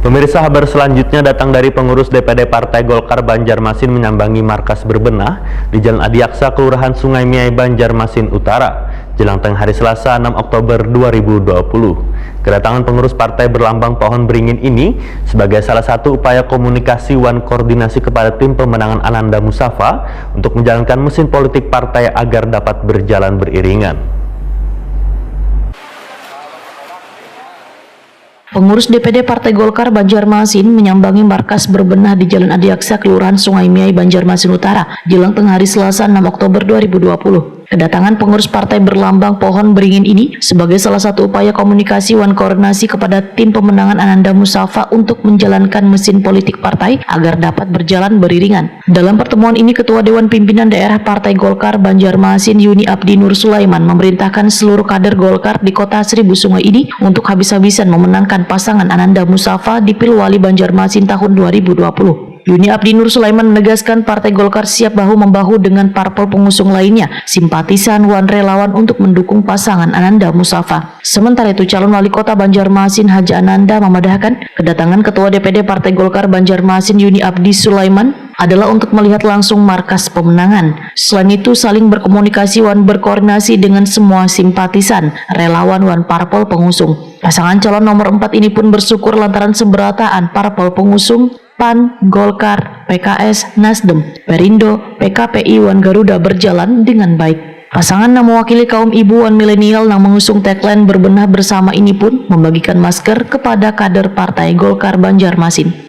Pemirsa, kabar selanjutnya datang dari pengurus DPD Partai Golkar Banjarmasin menyambangi markas berbenah di Jalan Adiaksa, Kelurahan Sungai Miai, Banjarmasin Utara, jelang tengah hari Selasa 6 Oktober 2020. Kedatangan pengurus partai berlambang pohon beringin ini sebagai salah satu upaya komunikasi wan koordinasi kepada tim pemenangan Ananda Mustafa untuk menjalankan mesin politik partai agar dapat berjalan beriringan. Pengurus DPD Partai Golkar Banjarmasin menyambangi markas berbenah di Jalan Adiaksa, Kelurahan Sungai Miai, Banjarmasin Utara, jelang tengah hari Selasa 6 Oktober 2020. Kedatangan pengurus partai berlambang pohon beringin ini sebagai salah satu upaya komunikasi wan koordinasi kepada tim pemenangan Ananda Mustafa untuk menjalankan mesin politik partai agar dapat berjalan beriringan. Dalam pertemuan ini, Ketua Dewan Pimpinan Daerah Partai Golkar Banjarmasin Yuni Abdi Nur Sulaiman memerintahkan seluruh kader Golkar di Kota Seribu Sungai ini untuk habis-habisan memenangkan pasangan Ananda Mustafa di Pilwali Banjarmasin tahun 2020. Yuni Abdi Nur Sulaiman menegaskan Partai Golkar siap bahu-membahu dengan parpol pengusung lainnya, simpatisan wan relawan untuk mendukung pasangan Ananda Mustafa. Sementara itu, calon wali kota Banjarmasin Haji Ananda memadahkan kedatangan Ketua DPD Partai Golkar Banjarmasin Yuni Abdi Sulaiman adalah untuk melihat langsung markas pemenangan. Selain itu, saling berkomunikasi wan berkoordinasi dengan semua simpatisan, relawan wan parpol pengusung. Pasangan calon nomor 4 ini pun bersyukur lantaran seberataan parpol pengusung PAN, Golkar, PKS, Nasdem, Perindo, PKPI wan Garuda berjalan dengan baik. Pasangan yang mewakili kaum ibu wan milenial yang mengusung tagline berbenah bersama ini pun membagikan masker kepada kader Partai Golkar Banjarmasin.